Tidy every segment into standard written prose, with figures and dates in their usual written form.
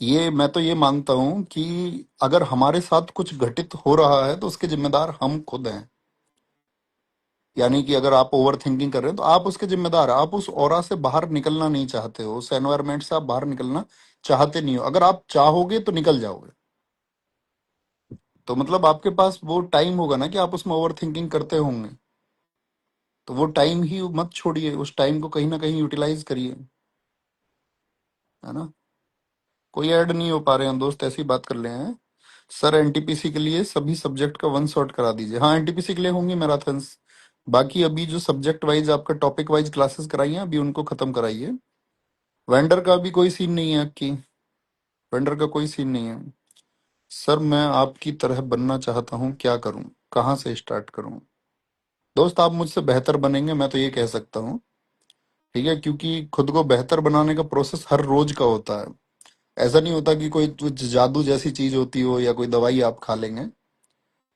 ये मैं तो ये मानता हूं कि अगर हमारे साथ कुछ घटित हो रहा है तो उसके जिम्मेदार हम खुद हैं। यानी कि अगर आप ओवर थिंकिंग कर रहे हैं तो आप उसके जिम्मेदार हैं। आप उस ऑरा से बाहर निकलना नहीं चाहते हो, उस एनवायरनमेंट से आप बाहर निकलना चाहते नहीं हो। अगर आप चाहोगे तो निकल जाओगे। तो मतलब आपके पास वो टाइम होगा ना कि आप उसमें ओवर थिंकिंग करते होंगे। तो वो टाइम ही मत छोड़िए, उस टाइम को कहीं ना कहीं यूटिलाइज करिए। है ना। कोई ऐड नहीं हो पा रहे हैं दोस्त, ऐसी बात कर ले हैं। सर एनटीपीसी के लिए सभी सब्जेक्ट का वन शॉट करा दीजिए। हाँ, एनटीपीसी के लिए होंगी मैराथन्स। बाकी अभी जो सब्जेक्ट वाइज आपका टॉपिक वाइज क्लासेस कराई हैं अभी उनको खत्म कराइए। वेंडर का भी कोई सीन नहीं है आपकी। वेंडर का कोई सीन नहीं है। सर मैं आपकी तरह बनना चाहता हूँ, क्या करूँ, कहाँ से स्टार्ट करूँ? दोस्त आप मुझसे बेहतर बनेंगे, मैं तो ये कह सकता हूँ। ठीक है, क्योंकि खुद को बेहतर बनाने का प्रोसेस हर रोज का होता है। ऐसा नहीं होता कि कोई कुछ जादू जैसी चीज होती हो या कोई दवाई आप खा लेंगे।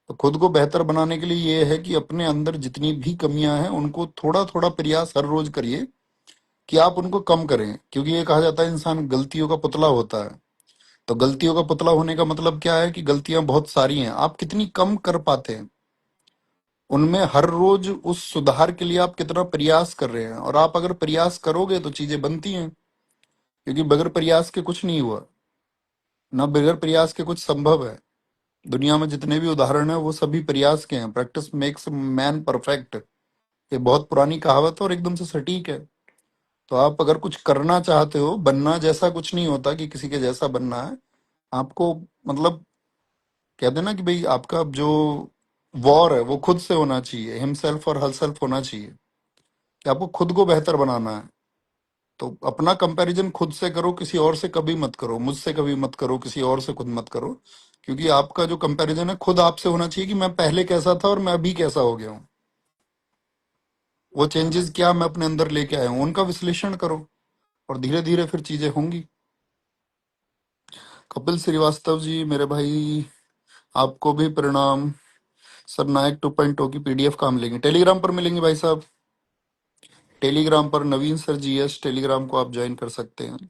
तो खुद को बेहतर बनाने के लिए ये है कि अपने अंदर जितनी भी कमियां हैं उनको थोड़ा थोड़ा प्रयास हर रोज करिए कि आप उनको कम करें, क्योंकि ये कहा जाता है इंसान गलतियों का पुतला होता है। तो गलतियों का पुतला होने का मतलब क्या है कि गलतियां बहुत सारी हैं, आप कितनी कम कर पाते हैं उनमें हर रोज उस सुधार के लिए आप कितना प्रयास कर रहे हैं। और आप अगर प्रयास करोगे तो चीजें बनती हैं, क्योंकि बगैर प्रयास के कुछ नहीं हुआ, ना बगैर प्रयास के कुछ संभव है। दुनिया में जितने भी उदाहरण हैं वो सभी प्रयास के हैं। Practice makes man perfect. ये बहुत पुरानी कहावत है और एकदम से सटीक है। तो आप अगर कुछ करना चाहते हो, बनना जैसा कुछ नहीं होता कि किसी के जैसा बनना है आपको। मतलब कहते हैं ना कि भाई आपका जो वॉर है वो खुद से होना चाहिए, हिमसेल्फ और हरसेल्फ होना चाहिए, कि आपको खुद को बेहतर बनाना है। तो अपना कंपैरिजन खुद से करो, किसी और से कभी मत करो, मुझसे कभी मत करो, किसी और से खुद मत करो। क्योंकि आपका जो कंपैरिजन है खुद आपसे होना चाहिए कि मैं पहले कैसा था और मैं अभी कैसा हो गया हूँ। वो चेंजेस क्या मैं अपने अंदर लेके आया हूँ उनका विश्लेषण करो, और धीरे धीरे फिर चीजें होंगी। कपिल श्रीवास्तव जी मेरे भाई, आपको भी प्रणाम। सर नायक 2.0 की पीडीएफ कहाँ मिलेंगी? टेलीग्राम पर मिलेंगी भाई साहब। टेलीग्राम पर नवीन सर जीएस टेलीग्राम को आप ज्वाइन कर सकते हैं।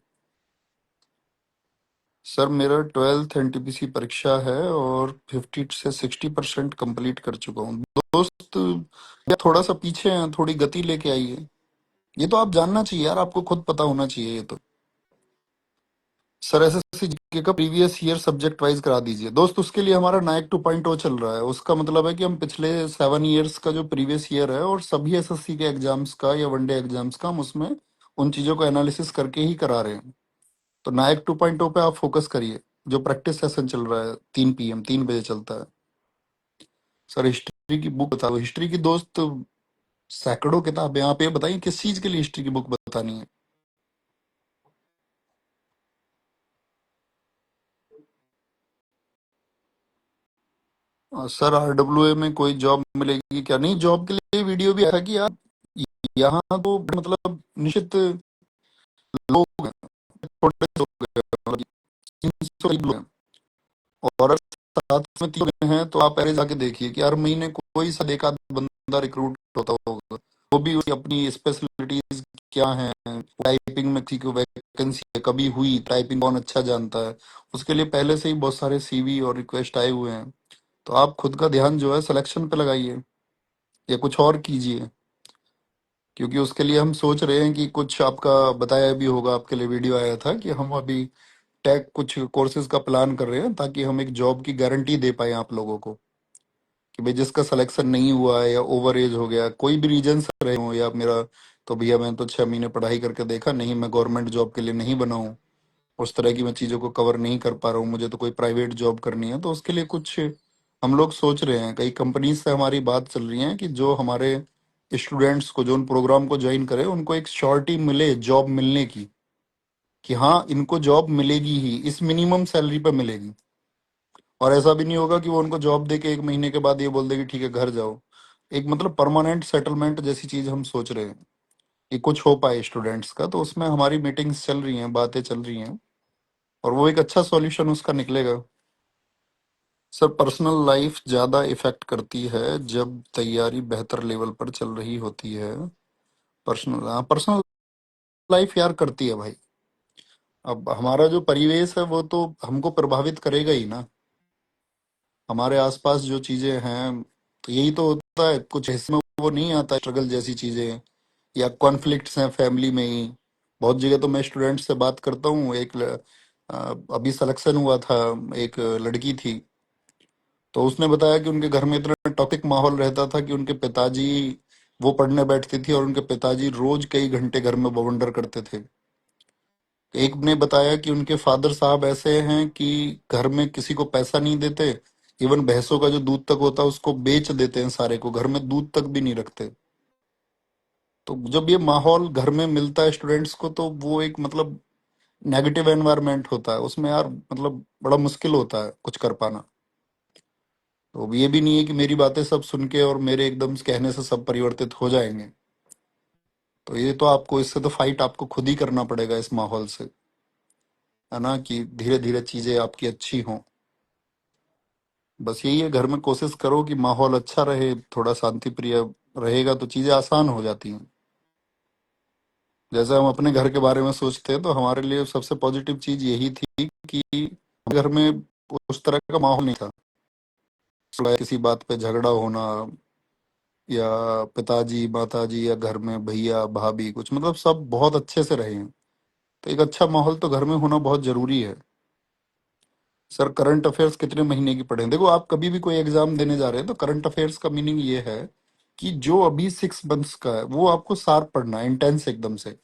सर मेरा 12th एनटीपीसी परीक्षा है और 50 से 60% कंप्लीट कर चुका हूँ दोस्त। या थोड़ा सा पीछे हैं, थोड़ी गति लेके आइए। ये तो आप जानना चाहिए यार, आपको खुद पता होना चाहिए ये तो। सर एसएससी जीके का प्रीवियस ईयर सब्जेक्ट वाइज करा दीजिए दोस्त। उसके लिए हमारा नायक 2.0 चल रहा है। उसका मतलब है कि हम पिछले 7 ईयर्स का जो प्रीवियस ईयर है और सभी एसएससी के एग्जाम्स का या वनडे एग्जाम्स का, हम उसमें उन चीजों को एनालिसिस करके ही करा रहे हैं। तो नायक 2.0 पे आप फोकस करिए। जो प्रैक्टिस सेशन चल रहा है 3 PM 3 बजे चलता है। सर हिस्ट्री की बुक बताओ। हिस्ट्री की दोस्त सैकड़ों किताबें। आप ये बताइए किस चीज के लिए हिस्ट्री की बुक बतानी है? सर आरडब्ल्यूए में कोई जॉब मिलेगी क्या? नहीं, जॉब के लिए वीडियो भी आया कि यार यहाँ तो मतलब निश्चित लोग हैं, थोड़े से लोग हैं, मतलब 300 लोग हैं और साथ में 3 हैं। तो आप पहले जाके देखिए कि हर महीने कोई सा एक आध बंदा रिक्रूट होता होगा। वो भी उसकी अपनी स्पेशलिटीज क्या है। टाइपिंग में किसी को वैकेंसी कभी हुई, टाइपिंग कौन अच्छा जानता है, उसके लिए पहले से ही बहुत सारे सीवी और रिक्वेस्ट आए हुए हैं। तो आप खुद का ध्यान जो है सिलेक्शन पे लगाइए या कुछ और कीजिए। क्योंकि उसके लिए हम सोच रहे हैं कि कुछ आपका बताया भी होगा, आपके लिए वीडियो आया था कि हम अभी टेक कुछ कोर्सेज का प्लान कर रहे हैं ताकि हम एक जॉब की गारंटी दे पाए आप लोगों को। कि भाई जिसका सिलेक्शन नहीं हुआ है या ओवर एज हो गया, कोई भी रीजन से रहे हो, या मेरा तो भैया मैं तो 6 महीने पढ़ाई करके देखा नहीं, मैं गवर्नमेंट जॉब के लिए नहीं बना हूँ, उस तरह की मैं चीज़ों को कवर नहीं कर पा रहा हूँ, मुझे तो कोई प्राइवेट जॉब करनी है, तो उसके लिए कुछ हम लोग सोच रहे हैं। कई कंपनीज से हमारी बात चल रही है कि जो हमारे स्टूडेंट्स को जो उन प्रोग्राम को ज्वाइन करे उनको एक श्योरिटी मिले जॉब मिलने की, कि हाँ इनको जॉब मिलेगी ही, इस मिनिमम सैलरी पर मिलेगी। और ऐसा भी नहीं होगा कि वो उनको जॉब दे के 1 महीने के बाद ये बोल दे कि ठीक है घर जाओ। एक मतलब परमानेंट सेटलमेंट जैसी चीज हम सोच रहे हैं कि कुछ हो पाए स्टूडेंट्स का। तो उसमें हमारी मीटिंग्स चल रही हैं, बातें चल रही हैं, और वो एक अच्छा सॉल्यूशन उसका निकलेगा। सर पर्सनल लाइफ ज्यादा इफेक्ट करती है जब तैयारी बेहतर लेवल पर चल रही होती है। पर्सनल लाइफ यार करती है भाई। अब हमारा जो परिवेश है वो तो हमको प्रभावित करेगा ही ना। हमारे आसपास जो चीजें हैं, तो यही तो होता है, कुछ हिस्से में वो नहीं आता स्ट्रगल जैसी चीजें, या कॉन्फ्लिक्ट्स हैं फैमिली में ही। बहुत जगह तो मैं स्टूडेंट से बात करता हूँ, अभी सिलेक्शन हुआ था, एक लड़की थी, तो उसने बताया कि उनके घर में इतना टॉक्सिक माहौल रहता था कि उनके पिताजी, वो पढ़ने बैठती थी और उनके पिताजी रोज कई घंटे घर में बवंडर करते थे। एक ने बताया कि उनके फादर साहब ऐसे हैं कि घर में किसी को पैसा नहीं देते, इवन भैंसों का जो दूध तक होता है उसको बेच देते हैं सारे को, घर में दूध तक भी नहीं रखते। तो जब ये माहौल घर में मिलता है स्टूडेंट्स को, तो वो एक मतलब नेगेटिव एनवायरनमेंट होता है उसमें यार, मतलब बड़ा मुश्किल होता है कुछ कर पाना। तो ये भी नहीं है कि मेरी बातें सब सुन के और मेरे एकदम से कहने से सब परिवर्तित हो जाएंगे। तो ये तो आपको, इससे तो फाइट आपको खुद ही करना पड़ेगा इस माहौल से, है ना, कि धीरे धीरे चीजें आपकी अच्छी हों। बस यही है, घर में कोशिश करो कि माहौल अच्छा रहे, थोड़ा शांति प्रिय रहेगा तो चीजें आसान हो जाती हैं। जैसे हम अपने घर के बारे में सोचते हैं, तो हमारे लिए सबसे पॉजिटिव चीज यही थी कि घर में उस तरह का माहौल नहीं था, किसी बात पे झगड़ा होना, या पिताजी माताजी या घर में भैया भाभी कुछ, मतलब सब बहुत अच्छे से रहे हैं। तो एक अच्छा माहौल तो घर में होना बहुत जरूरी है। सर, करंट अफेयर्स कितने महीने की पढ़े? देखो, आप कभी भी कोई एग्जाम देने जा रहे हैं तो करंट अफेयर्स का मीनिंग ये है कि जो अभी 6 मंथ्स का है वो आपको शार्प पढ़ना है, इंटेंस एकदम से।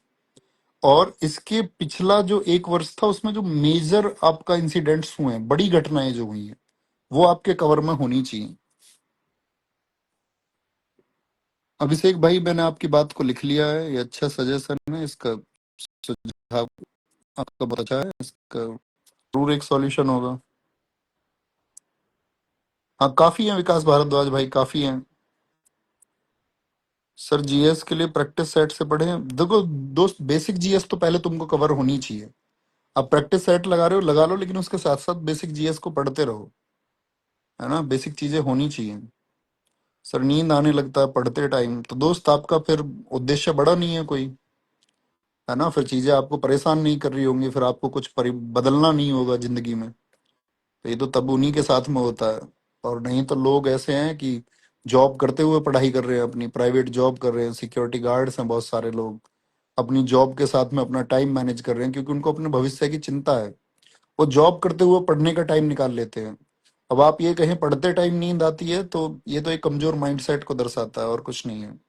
और इसके पिछला जो 1 वर्ष था उसमें जो मेजर आपका इंसिडेंट्स हुए हैं, बड़ी घटनाएं जो हुई हैं, वो आपके कवर में होनी चाहिए। अभिषेक भाई, मैंने आपकी बात को लिख लिया है, ये अच्छा सजेशन है, इसका सुझाव आपका बहुत अच्छा है, इसका जरूर एक सॉल्यूशन होगा। हाँ, काफी है विकास भारद्वाज भाई, काफी है। सर, जीएस के लिए प्रैक्टिस सेट से पढ़े? देखो दोस्त, बेसिक जीएस तो पहले तुमको कवर होनी चाहिए। अब प्रैक्टिस सेट लगा रहे हो, लगा लो, लेकिन उसके साथ साथ बेसिक जीएस को पढ़ते रहो, है ना, बेसिक चीजें होनी चाहिए। सर, नींद आने लगता है पढ़ते टाइम, तो दोस्त आपका फिर उद्देश्य बड़ा नहीं है कोई, है ना, फिर चीजें आपको परेशान नहीं कर रही होंगी, फिर आपको कुछ बदलना नहीं होगा जिंदगी में। तो ये तो तब उन्हीं के साथ में होता है। और नहीं तो लोग ऐसे हैं कि जॉब करते हुए पढ़ाई कर रहे हैं, अपनी प्राइवेट जॉब कर रहे हैं, सिक्योरिटी गार्ड्स हैं बहुत सारे लोग, अपनी जॉब के साथ में अपना टाइम मैनेज कर रहे हैं क्योंकि उनको अपने भविष्य की चिंता है। वो जॉब करते हुए पढ़ने का टाइम निकाल लेते हैं। अब आप ये कहें पढ़ते टाइम नींद आती है, तो ये तो एक कमजोर माइंडसेट को दर्शाता है और कुछ नहीं है।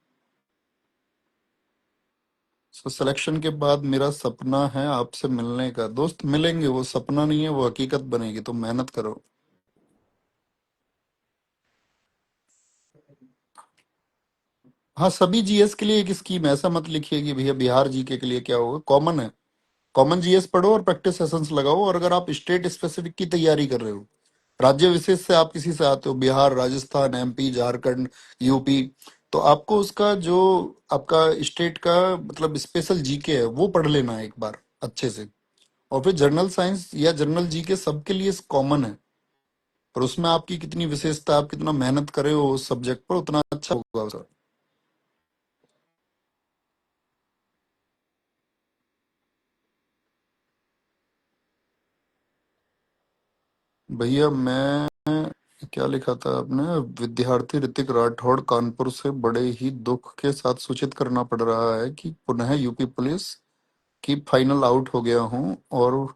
सो सिलेक्शन के बाद मेरा सपना है आपसे मिलने का। दोस्त, मिलेंगे, वो सपना नहीं है, वो हकीकत बनेगी, तो मेहनत करो। हाँ, सभी जीएस के लिए एक स्कीम है, ऐसा मत लिखिए कि भैया बिहार जीके के लिए क्या होगा, कॉमन है। कॉमन जीएस पढ़ो और प्रैक्टिस सेशंस लगाओ। और अगर आप स्टेट स्पेसिफिक की तैयारी कर रहे हो, राज्य विशेष से आप किसी से आते हो, बिहार, राजस्थान, एमपी, झारखंड, यूपी, तो आपको उसका जो आपका स्टेट का मतलब स्पेशल जीके है वो पढ़ लेना है एक बार अच्छे से। और फिर जनरल साइंस या जनरल जीके सबके लिए कॉमन है, और उसमें आपकी कितनी विशेषता, आप कितना मेहनत करे हो उस सब्जेक्ट पर, उतना अच्छा होगा सर। भैया, मैं क्या लिखा था आपने? विद्यार्थी ऋतिक राठौड़ कानपुर से बड़े ही दुख के साथ सूचित करना पड़ रहा है कि पुनः यूपी पुलिस की फाइनल आउट हो गया हूं। और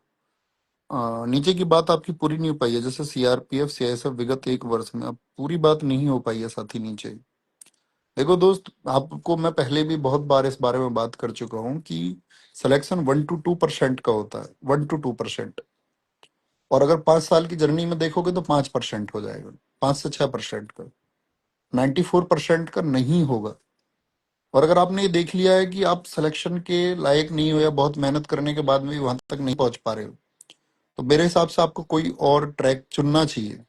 नीचे की बात आपकी पूरी नहीं हो पाई है, जैसे सीआरपीएफ सीआईएसएफ विगत 1 वर्ष में। अब पूरी बात नहीं हो पाई है साथी, नीचे देखो दोस्त, आपको मैं पहले भी बहुत बार इस बारे में बात कर चुका हूं कि सिलेक्शन 1 to 2% का होता है, 1 to 2%। और अगर 5 साल की जर्नी में देखोगे तो 5% हो जाएगा, 5 से 6% का। 94% का नहीं होगा। और अगर आपने ये देख लिया है कि आप सिलेक्शन के लायक नहीं हो, या बहुत मेहनत करने के बाद में भी वहां तक नहीं पहुंच पा रहे हो, तो मेरे हिसाब से आपको कोई और ट्रैक चुनना चाहिए।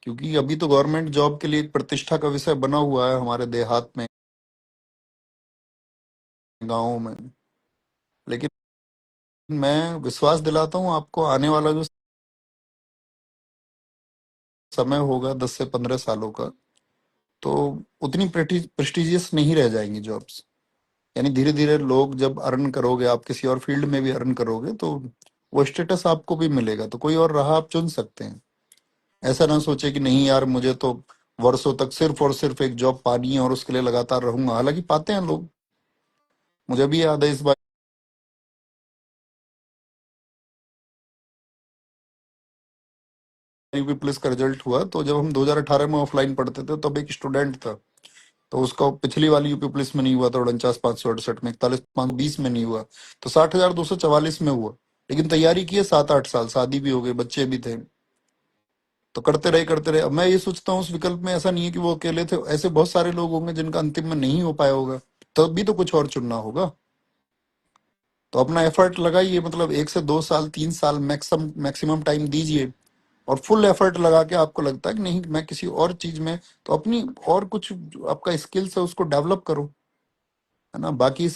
क्योंकि अभी तो गवर्नमेंट जॉब के लिए एक प्रतिष्ठा का विषय बना हुआ है हमारे देहात में, गाँवों में। लेकिन मैं विश्वास दिलाता हूँ आपको, आने वाला जो समय होगा 10 से 15 सालों का, तो उतनी प्रेस्टिजियस नहीं रह जाएंगी जॉब्स। यानी धीरे धीरे लोग जब अर्न करोगे, आप किसी और फील्ड में भी अर्न करोगे, तो वो स्टेटस आपको भी मिलेगा, तो कोई और राह आप चुन सकते हैं। ऐसा ना सोचे कि नहीं यार मुझे तो वर्षों तक सिर्फ और सिर्फ एक जॉब पानी है और उसके लिए लगातार रहूंगा, हालांकि पाते हैं लोग। मुझे भी याद है इस बार यूपी पुलिस का रिजल्ट हुआ, तो जब हम 2018 में ऑफलाइन पढ़ते थे तब एक स्टूडेंट था, तो उसका पिछली वाली यूपी पुलिस में नहीं हुआ था, 49,568 में, 41,520 में नहीं हुआ, तो 60,244 में हुआ। लेकिन तैयारी की है 7-8 साल, शादी भी हो गई, बच्चे भी थे, तो करते रहे करते रहे। अब मैं ये सोचता हूँ उस विकल्प में ऐसा नहीं है कि वो अकेले थे, ऐसे बहुत सारे लोग होंगे जिनका अंतिम में नहीं हो पाया होगा, तब भी तो कुछ और चुनना होगा। तो अपना एफर्ट लगाइए, मतलब 1 से 2 साल 3 साल मैक्सिमम मैक्सिमम टाइम दीजिए, और फुल एफर्ट लगा के आपको लगता है कि नहीं मैं किसी और चीज में, तो अपनी और कुछ जो आपका स्किल्स है उसको डेवलप करो, है ना। बाकी